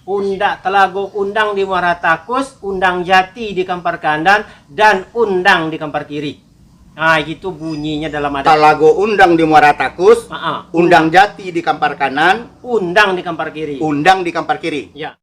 Undak Telago undang di Muara Takus, undang Jati di Kampar Kanan, dan undang di Kampar Kiri. Nah, itu bunyinya dalam adat. Telago undang di Muara Takus, undang Jati di Kampar Kanan, undang di Kampar Kiri. Undang di Kampar Kiri. Ya.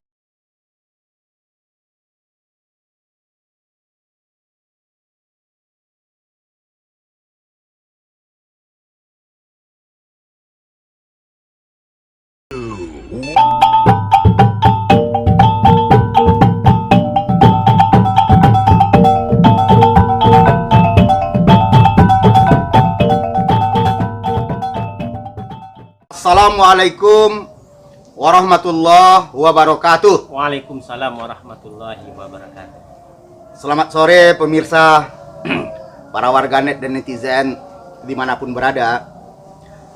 Assalamualaikum warahmatullahi wabarakatuh. Waalaikumsalam warahmatullahi wabarakatuh. Selamat sore pemirsa, para warganet dan netizen dimanapun berada,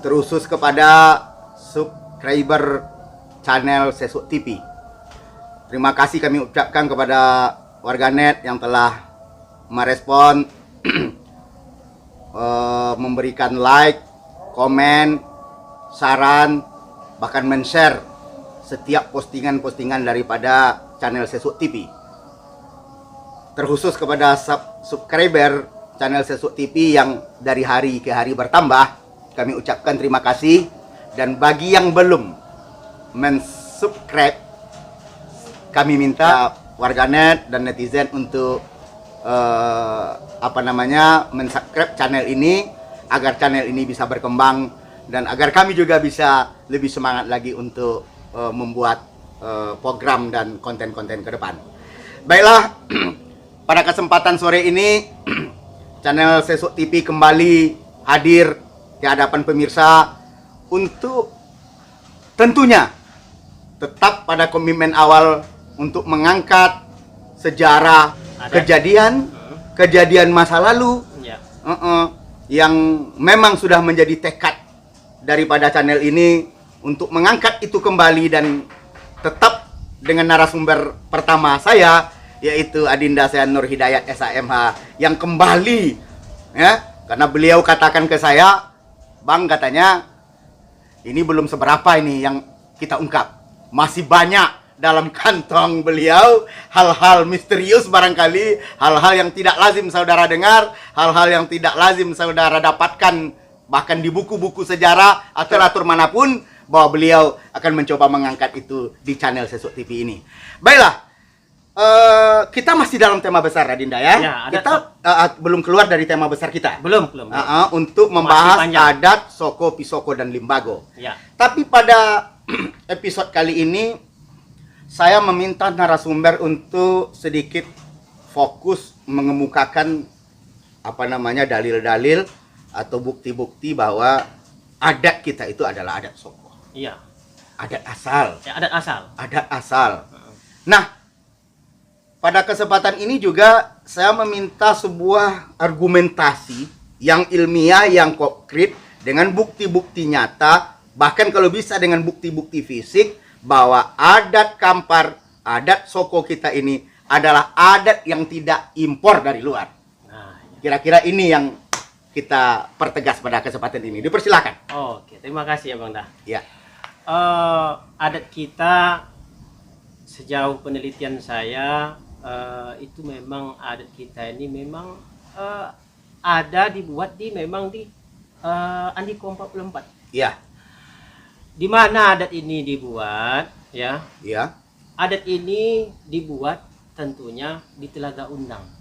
terusus kepada subscriber channel Sesuk TV. Terima kasih kami ucapkan kepada warganet yang telah merespon, memberikan like, komen, saran, bahkan men-share setiap postingan-postingan daripada channel Sesuk TV. Terkhusus kepada subscriber channel Sesuk TV yang dari hari ke hari bertambah, kami ucapkan terima kasih. Dan bagi yang belum men-subscribe, kami minta warganet dan netizen untuk men-subscribe channel ini agar channel ini bisa berkembang dan agar kami juga bisa lebih semangat lagi untuk membuat program dan konten-konten ke depan. Baiklah, pada kesempatan sore ini channel Sesuk TV kembali hadir di hadapan pemirsa untuk tentunya tetap pada komitmen awal untuk mengangkat sejarah kejadian masa lalu yang memang sudah menjadi tekad daripada channel ini untuk mengangkat itu kembali, dan tetap dengan narasumber pertama saya, yaitu Adinda Sean Nur Hidayat SHMH, yang kembali ya, karena beliau katakan ke saya, "Bang," katanya, "ini belum seberapa ini yang kita ungkap, masih banyak dalam kantong beliau hal-hal misterius, barangkali hal-hal yang tidak lazim saudara dengar, hal-hal yang tidak lazim saudara dapatkan bahkan di buku-buku sejarah atau literatur manapun, bahwa beliau akan mencoba mengangkat itu di channel Sesuk TV ini." Baiklah, kita masih dalam tema besar, Adinda ya. Kita belum keluar dari tema besar kita. Belum. Untuk membahas adat Soko, Pisoko, dan Limbago. Ya. Tapi pada episode kali ini saya meminta narasumber untuk sedikit fokus mengemukakan dalil-dalil atau bukti-bukti bahwa adat kita itu adalah adat Soko. Iya. Adat asal. Ya, adat asal. Adat asal. Nah, pada kesempatan ini juga saya meminta sebuah argumentasi yang ilmiah, yang konkret, dengan bukti-bukti nyata, bahkan kalau bisa dengan bukti-bukti fisik, bahwa adat Kampar, adat Soko kita ini adalah adat yang tidak impor dari luar. Nah, kira-kira ini yang kita pertegas pada kesempatan ini. Dipersilakan. Oke, terima kasih ya Bang Dah. Ya. Adat kita sejauh penelitian saya itu memang adat kita ini memang ada dibuat di Andiko 44. Iya. Di mana adat ini dibuat ya? Iya. Adat ini dibuat tentunya di Telaga Undang.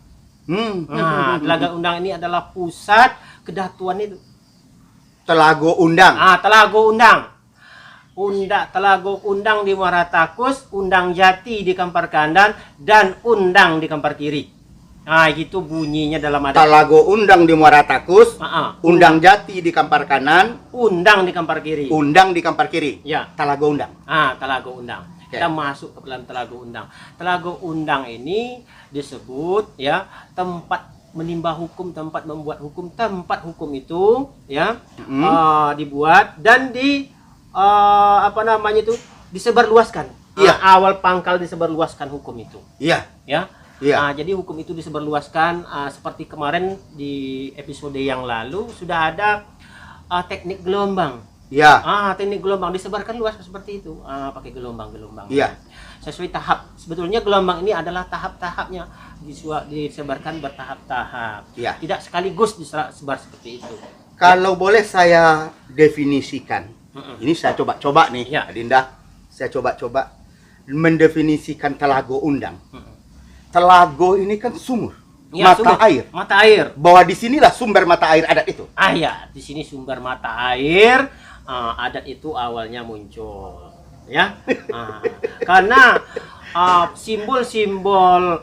Nah, Telaga Undang ini adalah pusat kedatuan itu. Telago Undang. Telago Undang. Telago Undang di Muara Takus, undang Jati di Kampar Kanan, dan undang di Kampar Kiri. Nah, itu bunyinya dalam adat. Telago Undang di Muara Takus, undang Jati di Kampar Kanan, undang di Kampar Kiri. Undang di Kampar Kiri. Ya. Telago Undang. Telago Undang. Okay. Kita masuk ke dalam Telago Undang. Telago Undang ini disebut ya tempat menimba hukum, tempat membuat hukum, tempat hukum itu ya dibuat dan disebarluaskan. Iya. Awal pangkal disebarluaskan hukum itu. Iya. Ya. Iya. Jadi hukum itu disebarluaskan seperti kemarin di episode yang lalu sudah ada teknik gelombang. Iya. Teknik gelombang disebarkan luas seperti itu. Pakai gelombang-gelombang. Iya. sesuai tahap. Sebetulnya gelombang ini adalah tahap-tahapnya, disebarkan bertahap-tahap. Ya. Tidak sekaligus disebar seperti itu. Kalau boleh saya definisikan, ini saya coba-coba nih, Ya. Adinda, saya coba-coba mendefinisikan Telago Undang. Telago ini kan sumur, Ya, mata sumber. air. Mata air. Bahwa disinilah sumber mata air adat itu. Ya, di sini sumber mata air adat itu awalnya muncul, ya. Karena simbol-simbol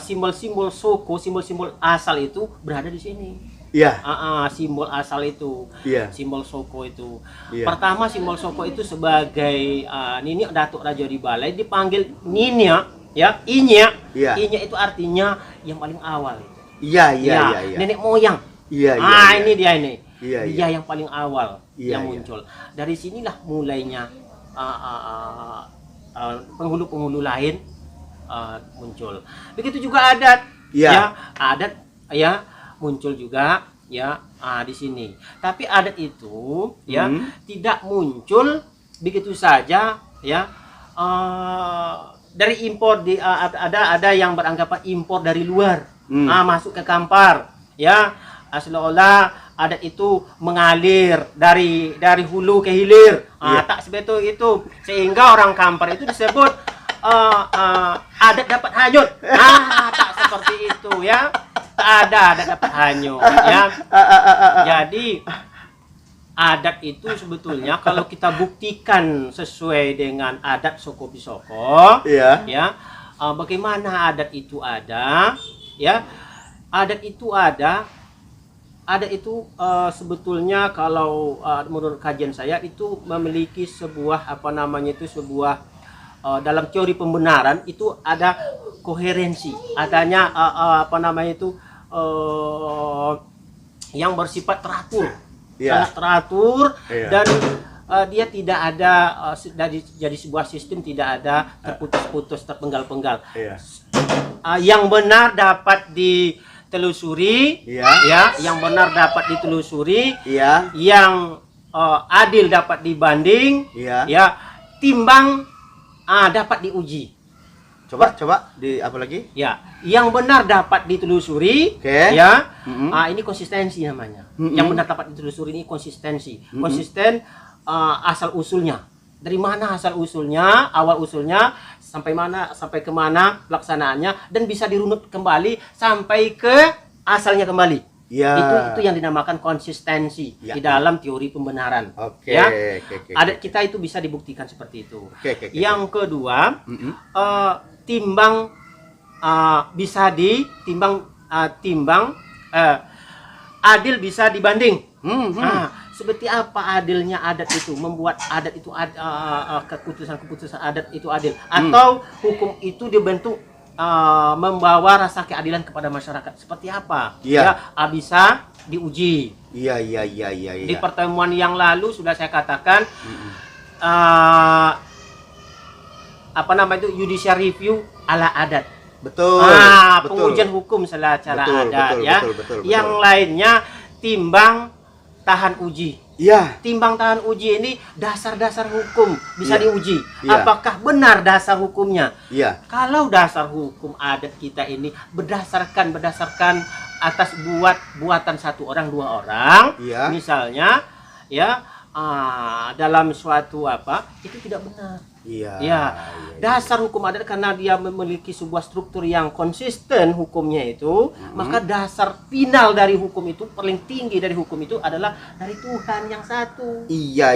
simbol-simbol suku, simbol-simbol asal itu berada di sini. Iya. Simbol asal itu, Iya. simbol Soko itu. Iya. Pertama simbol Soko itu sebagai Nini Datuk Raja di Balai dipanggil Ninya, ya, Inya. Iya. Inya itu artinya yang paling awal. Iya, Nenek moyang. Iya. Ini dia ini. Iya, Dia yang paling awal Iya, yang muncul. Dari sinilah mulainya penghulu-penghulu lain muncul. Begitu juga adat. Iya. Ya, adat ya muncul juga ya di sini. Tapi adat itu ya tidak muncul begitu saja ya. Dari impor ada yang beranggapan impor dari luar masuk ke Kampar ya, seolah adat itu mengalir dari hulu ke hilir. Tak seperti itu, sehingga orang Kampar itu disebut adat dapat hanyut. Tak seperti itu ya, tak ada adat dapat hanyut ya. Jadi adat itu sebetulnya kalau kita buktikan sesuai dengan adat Soko Bisoko, Iya. ya, bagaimana adat itu ada, ya, adat itu sebetulnya kalau menurut kajian saya itu memiliki sebuah sebuah dalam teori pembenaran itu ada koherensi, adanya yang bersifat teratur. Iya. Sangat teratur. Iya. Dan dia tidak ada jadi sebuah sistem tidak ada terputus-putus, terpenggal-penggal. Iya. Yang benar dapat ditelusuri, Iya. ya, yang benar dapat ditelusuri, Iya. yang adil dapat dibanding, Iya. ya, timbang dapat diuji. Coba di apa lagi? Ya, yang benar dapat ditelusuri, Oke. ya. Mm-mm. Ini konsistensi namanya. Mm-mm. Yang benar dapat ditelusuri ini konsistensi. Konsisten asal usulnya. Dari mana asal usulnya, awal usulnya, sampai kemana pelaksanaannya, dan bisa dirunut kembali sampai ke asalnya kembali. Iya. Itu yang dinamakan konsistensi Ya. di dalam teori pembenaran. Oke, Ya. oke. Adat kita itu bisa dibuktikan seperti itu. Oke. Yang kedua, Mm-mm. timbang bisa timbang adil bisa dibanding. Seperti apa adilnya adat itu, membuat adat itu keputusan adat itu adil, atau hukum itu dibentuk membawa rasa keadilan kepada masyarakat, seperti apa? Iya. Ya, bisa diuji. Iya. Di pertemuan yang lalu sudah saya katakan judicial review ala adat. Betul. Pengujian hukum secara Betul, adat, betul, ya. betul. Yang lainnya timbang tahan uji. Iya. Timbang tahan uji ini dasar-dasar hukum bisa Iya. diuji. Iya. Apakah benar dasar hukumnya? Iya. Kalau dasar hukum adat kita ini berdasarkan atas buatan satu orang, dua orang, Iya. misalnya, ya, dalam suatu itu tidak benar. Iya. Ya, dasar hukum adat karena dia memiliki sebuah struktur yang konsisten hukumnya itu, maka dasar final dari hukum itu, paling tinggi dari hukum itu adalah dari Tuhan yang satu. Iya.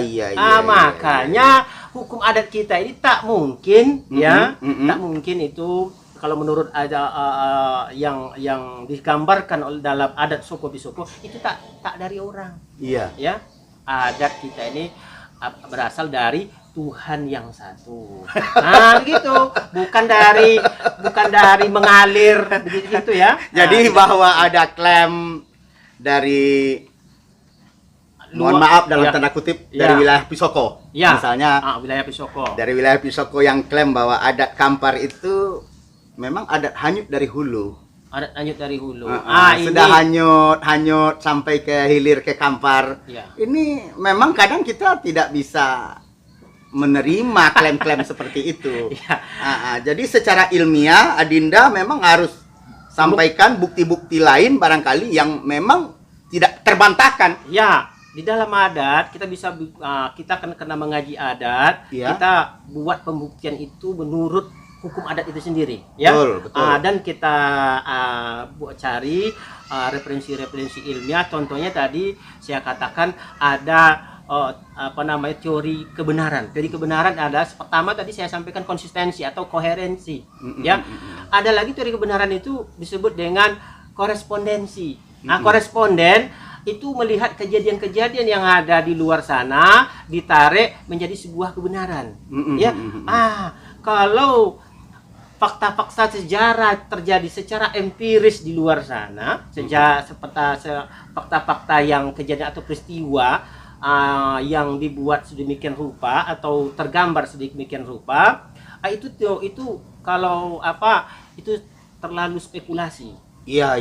Makanya hukum adat kita ini tak mungkin, ya, tak mungkin itu kalau menurut yang digambarkan dalam adat Soko Bisoko itu tak dari orang. Iya. Ya, adat kita ini berasal dari Tuhan yang satu. Begitu. Bukan dari mengalir begitu ya. Jadi bahwa ada klaim dari mohon maaf dalam tanda kutip dari wilayah Pisoko. Ya. Misalnya wilayah Pisoko. dari wilayah Pisoko yang klaim bahwa adat Kampar itu memang adat hanyut dari hulu. Adat hanyut dari hulu. Sudah hanyut sampai ke hilir ke Kampar. Ya. Ini memang kadang kita tidak bisa menerima klaim-klaim seperti itu. Ya. Jadi secara ilmiah Adinda memang harus sampaikan bukti-bukti lain barangkali yang memang tidak terbantahkan. Ya, di dalam adat kita bisa kita kan kena mengaji adat, Ya. kita buat pembuktian itu menurut hukum adat itu sendiri, ya. Betul. Dan kita buat cari referensi-referensi ilmiah. Contohnya tadi saya katakan ada teori kebenaran. Teori kebenaran ada pertama tadi saya sampaikan konsistensi atau koherensi, ya. Ada lagi teori kebenaran itu disebut dengan korespondensi. Nah, koresponden itu melihat kejadian-kejadian yang ada di luar sana ditarik menjadi sebuah kebenaran, ya. Kalau fakta-fakta sejarah terjadi secara empiris di luar sana, fakta-fakta yang kejadian atau peristiwa yang dibuat sedemikian rupa atau tergambar sedemikian rupa, itu kalau itu terlalu spekulasi. Iya.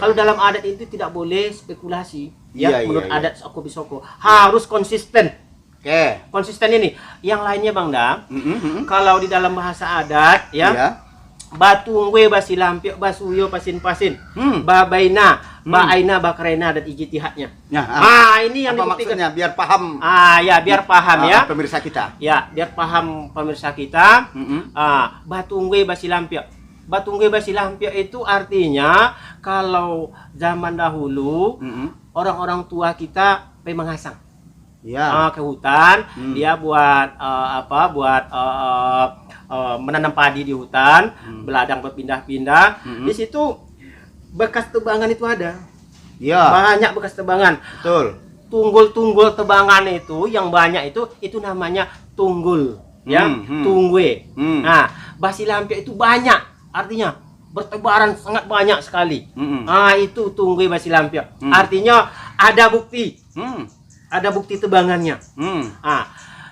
Kalau dalam adat itu tidak boleh spekulasi, ya. Menurut Iya. adat Soko Bisoko harus konsisten. Oke. Konsisten ini. Yang lainnya Bang Da, kalau di dalam bahasa adat, ya, Iya. batungwe basilampio basuyo pasin-pasin, babaina, baaina bakrena dan ijtihadnya. Ya, Ini yang apa dibuktikan. maksudnya biar paham Ya, biar paham ya. pemirsa kita. Ya, biar paham pemirsa kita. Batungwe basilampio. Batungwe basilampio itu artinya kalau zaman dahulu orang-orang tua kita memang mengasang. Ya. Ke hutan, dia buat menanam padi di hutan, beladang berpindah-pindah. Di situ bekas tebangan itu ada. Ya. Banyak bekas tebangan. Betul. Tunggul-tunggul tebangan itu yang banyak itu namanya tunggul, ya. Tungwe. Nah, basilampia itu banyak, artinya bertebaran sangat banyak sekali. Itu tungwe basilampia. Artinya ada bukti. Ada bukti tebangannya.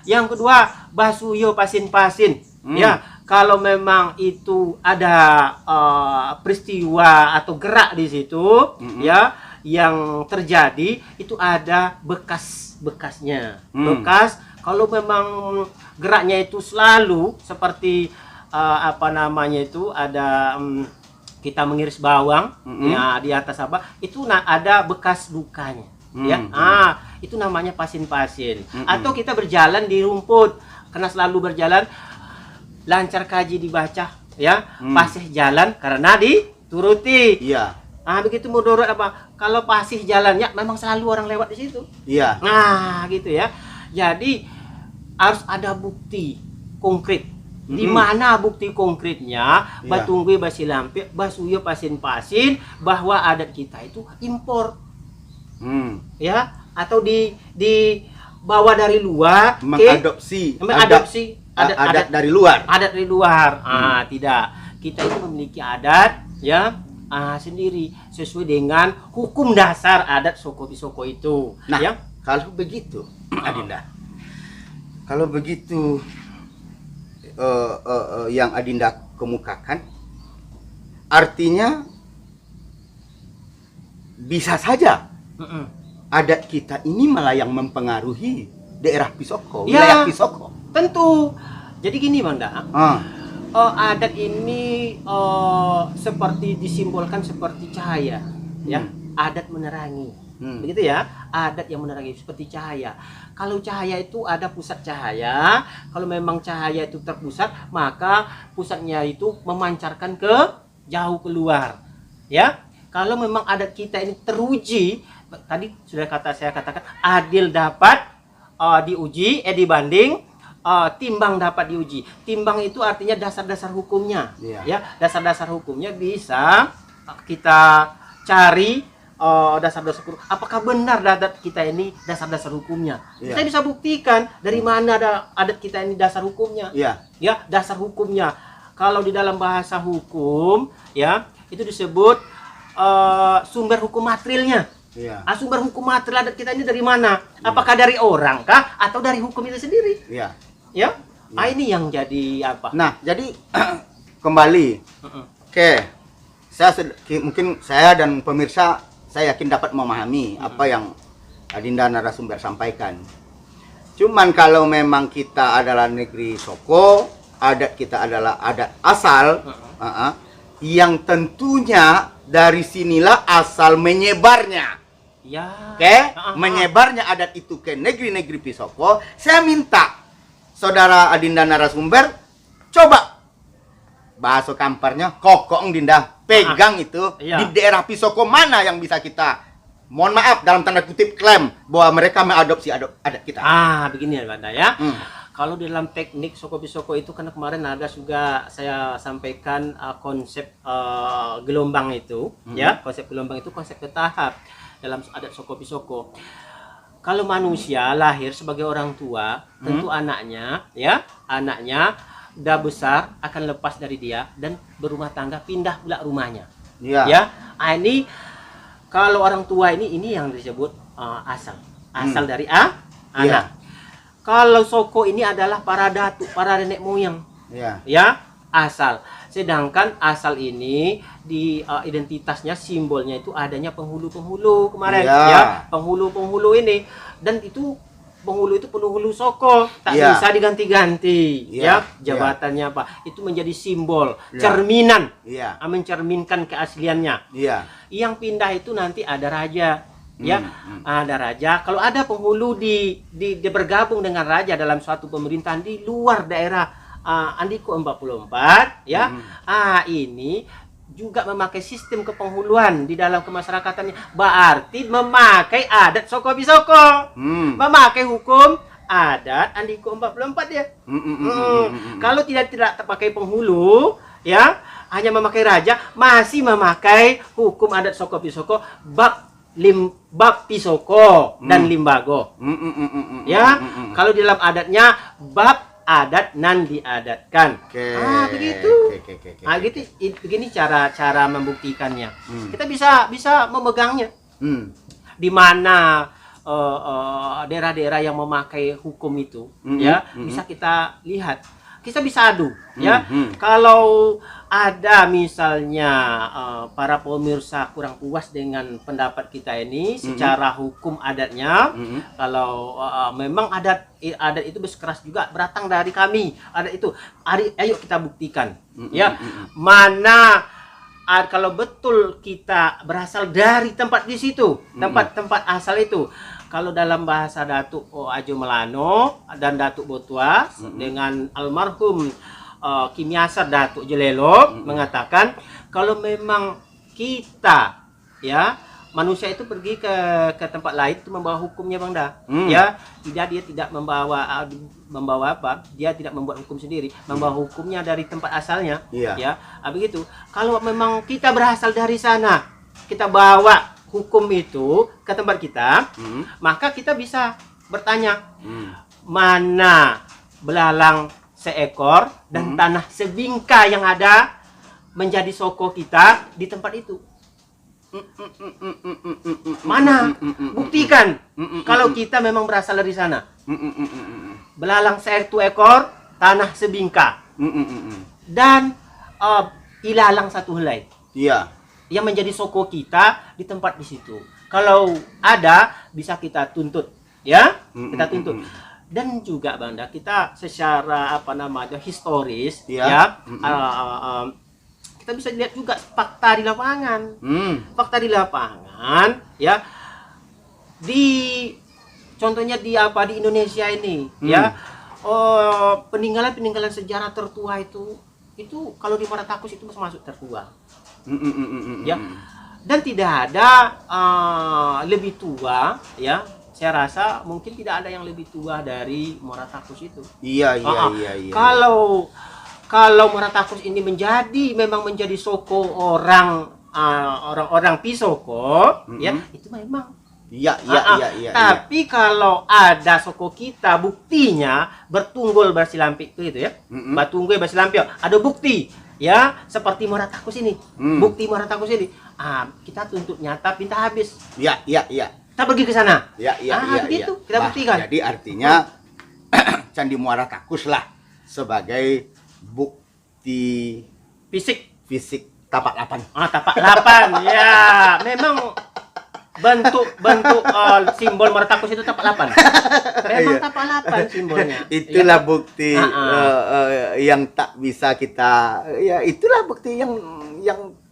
Yang kedua, basuyo pasin-pasin. Ya, kalau memang itu ada peristiwa atau gerak di situ, ya, yang terjadi itu ada bekas-bekasnya. Bekas kalau memang geraknya itu selalu seperti ada kita mengiris bawang ya di atas itu ada bekas lukanya. Ya, itu namanya pasin-pasin. Atau kita berjalan di rumput, karena selalu berjalan lancar kaji dibaca, ya, pasih jalan karena dituruti. Iya. Begitu menurut kalau pasih jalannya memang selalu orang lewat di situ. Iya. Gitu ya. Jadi harus ada bukti konkret. Di mana bukti konkretnya? Batungwe basilampia, basuyo pasin-pasin bahwa adat kita itu impor. Ya, atau dibawa dari luar, mengadopsi adat dari luar. Adat dari luar. Tidak. Kita itu memiliki adat, ya, sendiri sesuai dengan hukum dasar adat Soko Bisoko itu. Nah, ya. Kalau begitu, Adinda. Kalau begitu yang Adinda kemukakan, artinya bisa saja adat kita ini malah yang mempengaruhi daerah Pisoko, wilayah Pisoko. Tentu. Jadi gini Bang Da, adat ini seperti disimbolkan seperti cahaya, ya. Adat menerangi, begitu ya. Adat yang menerangi seperti cahaya. Kalau cahaya itu ada pusat cahaya, kalau memang cahaya itu terpusat, maka pusatnya itu memancarkan ke jauh keluar, ya. Kalau memang adat kita ini teruji, tadi sudah saya katakan adil dapat diuji, dibanding timbang dapat diuji. Timbang itu artinya dasar-dasar hukumnya, ya. Dasar-dasar hukumnya bisa kita cari dasar-dasar hukum. Apakah benar adat kita ini dasar-dasar hukumnya? Kita bisa buktikan dari mana ada adat kita ini dasar hukumnya. Ya, dasar hukumnya. Kalau di dalam bahasa hukum, ya, itu disebut sumber hukum materialnya. Sumber hukum material adat kita ini dari mana? Apakah dari orang kah atau dari hukum itu sendiri? Ya. Ini yang jadi apa? Nah, jadi kembali. Oke. Mungkin saya dan pemirsa saya yakin dapat memahami apa yang Adinda narasumber sampaikan. Cuman kalau memang kita adalah negeri Soko, adat kita adalah adat asal, yang tentunya dari sinilah asal menyebarnya. Ya. Oke, menyebarnya adat itu ke negeri-negeri Pisoko. Saya minta saudara Adinda narasumber coba bahasa kamparnya kokong Dinda pegang itu iya. di daerah Pisoko mana yang bisa kita, mohon maaf dalam tanda kutip, klaim bahwa mereka mengadopsi adat kita. Begini ya Banda ya. Kalau di dalam teknik Soko Pisoko itu kan kemarin ada juga saya sampaikan konsep gelombang itu, ya. Konsep gelombang itu konsep bertahap dalam adat Soko Pisoko. Kalau manusia lahir sebagai orang tua, tentu anaknya udah besar akan lepas dari dia dan berumah tangga, pindah pula rumahnya. Iya. Ya. Ini kalau orang tua ini yang disebut asal dari anak. Iya. Kalau Soko ini adalah para datuk, para nenek moyang. Iya. Ya, asal. Sedangkan asal ini di identitasnya, simbolnya itu adanya penghulu-penghulu kemarin, Iya. ya, penghulu-penghulu ini, dan itu penghulu itu penghulu Soko, tak Iya. bisa diganti-ganti, Iya. ya, jabatannya apa? Itu menjadi simbol, Iya. cerminan, Iya. mencerminkan keasliannya. Iya. Yang pindah itu nanti ada raja, ya, ada raja. Kalau ada penghulu di bergabung dengan raja dalam suatu pemerintahan di luar daerah Andiko 44, ya, ini juga memakai sistem kepenghuluan di dalam kemasyrakatannya, berarti memakai adat Soko Pisoko, memakai hukum adat Andiko 44 ya. Kalau tidak terpakai penghulu, ya, hanya memakai raja, masih memakai hukum adat Soko Pisoko bab Pisoko dan Limbago. Ya, kalau di dalam adatnya bab adat nan diadatkan. Begitu. Gitu. Begini cara membuktikannya. Kita bisa memegangnya. Di mana daerah-daerah yang memakai hukum itu, ya, bisa kita lihat. Kita bisa adu, ya. Kalau ada misalnya para pemirsa kurang puas dengan pendapat kita ini secara hukum adatnya, kalau memang adat itu bersikeras juga berdatang dari kami, adat itu, ayo kita buktikan, ya, mana kalau betul kita berasal dari tempat di situ, tempat asal itu. Kalau dalam bahasa Datuk Ajo Melano dan Datuk Botua dengan almarhum Kimiasar Datuk Jelelo mengatakan, kalau memang kita, ya, manusia itu pergi ke tempat lain itu membawa hukumnya, Bang Da. Ya, dia tidak membawa apa? Dia tidak membuat hukum sendiri, membawa hukumnya dari tempat asalnya. Ya, begitu. Kalau memang kita berasal dari sana, kita bawa hukum itu ke tempat kita, maka kita bisa bertanya, mana belalang seekor dan tanah sebingkai yang ada menjadi Soko kita di tempat itu. Mana? Buktikan kalau kita memang berasal dari sana. Belalang satu ekor, tanah sebingkai, dan ilalang satu helai. Iya. Yang menjadi Soko kita di tempat di situ. Kalau ada, bisa kita tuntut, ya, kita tuntut. Dan juga Banda, kita secara historis, ya, kita bisa lihat juga fakta di lapangan. Fakta di lapangan, ya, contohnya di Indonesia ini, ya, peninggalan sejarah tertua itu kalau di Maratakus itu masuk tertua. Ya, dan tidak ada lebih tua, ya, saya rasa mungkin tidak ada yang lebih tua dari Maratakus itu. Iya. Kalau Maratakus ini memang menjadi Soko orang Pisoko, ya, itu memang. Iya. Tapi kalau ada Soko kita, buktinya bertunggul bersilampik itu, ya, bertunggul bersilampik, ada bukti. Ya, seperti Maratakus ini, bukti Maratakus ini, kita tuntut nyata, pinta habis. Iya. Kita pergi ke sana. Begitu, kita buktikan. Jadi artinya Candi Muara Takus lah sebagai bukti Fisik tapak 8. Tapak 8. Ya, memang bentuk simbol Martakus itu tapak 8. Memang Iya. tapak 8 simbolnya. Itulah Ya. bukti yang tak bisa kita, ya itulah bukti yang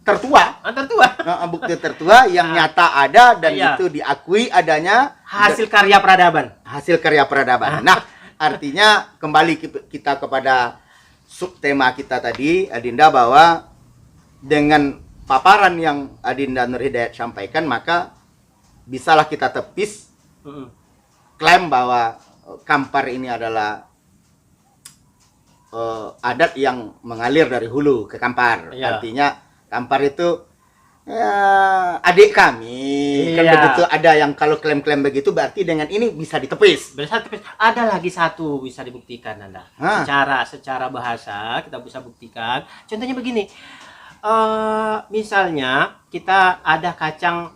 tertua. Tertua. Bukti tertua yang nyata ada dan Iya. itu diakui adanya Hasil karya peradaban. hasil karya peradaban. Nah, artinya kembali kita kepada subtema kita tadi, Adinda, bahwa dengan paparan yang Adinda Nur Hidayat sampaikan, maka bisalah kita tepis klaim bahwa Kampar ini adalah adat yang mengalir dari hulu ke Kampar. Iya. Artinya Kampar itu adik kami. Kan Iya. begitu, ada yang kalau klaim-klaim begitu berarti dengan ini bisa ditepis. Ada lagi satu bisa dibuktikan Anda. Hah. Secara bahasa kita bisa buktikan. Contohnya begini. Misalnya kita ada kacang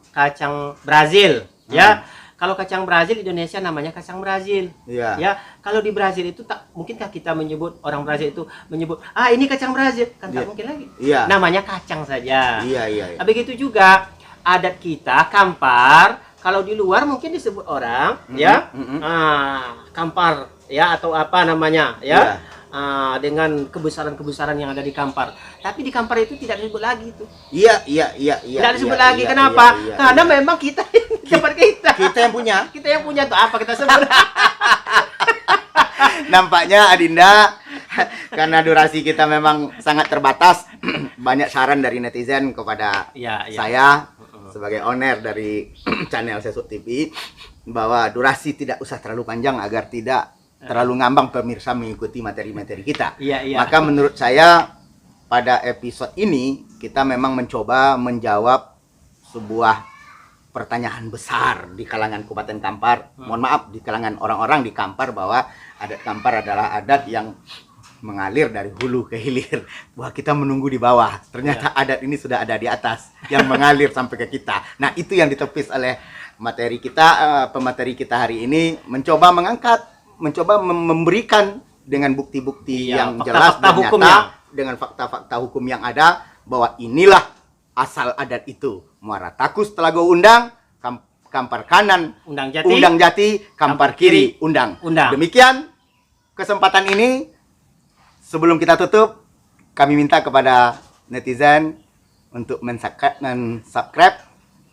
Brazil, ya. Kalau kacang Brazil Indonesia namanya kacang Brazil. Iya. Ya, kalau di Brazil itu tak mungkinkah kita menyebut, orang Brazil itu menyebut, ini kacang Brazil, kan tak Iya. mungkin lagi. Iya. Namanya kacang saja. Iya. Nah, begitu juga adat kita Kampar, kalau di luar mungkin disebut orang ya Kampar ya, atau apa namanya ya. Iya. Dengan kebesaran-kebesaran yang ada di Kampar. Tapi di Kampar itu tidak disebut lagi itu. Iya. Tidak disebut lagi. Kenapa? Karena memang kita Kampar kita. Kita yang punya. Kita yang punya tuh apa kita sebut. Nampaknya Adinda, karena durasi kita memang sangat terbatas, banyak saran dari netizen kepada Iya. saya sebagai owner dari channel Sesuk TV, bahwa durasi tidak usah terlalu panjang agar tidak terlalu ngambang pemirsa mengikuti materi-materi kita. Iya. Maka menurut saya pada episode ini kita memang mencoba menjawab sebuah pertanyaan besar di kalangan Kabupaten Kampar. Mohon maaf, di kalangan orang-orang di Kampar, bahwa adat Kampar adalah adat yang mengalir dari hulu ke hilir. Wah, kita menunggu di bawah. Ternyata adat ini sudah ada di atas yang mengalir sampai ke kita. Nah, itu yang ditepis oleh materi kita, pemateri kita hari ini, mencoba memberikan dengan bukti-bukti yang jelas dan nyata, dengan fakta-fakta hukum yang ada, bahwa inilah asal adat itu. Muara Takus Telago Undang, Kampar Kanan Undang Jati, Kampar Kiri Undang. Demikian kesempatan ini. Sebelum kita tutup, kami minta kepada netizen untuk subscribe,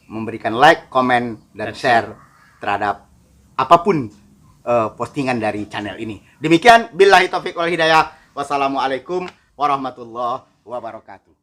memberikan like, komen, dan share terhadap apapun postingan dari channel ini. Demikian, billahi taufiq wal hidayah. Wassalamualaikum warahmatullahi wabarakatuh.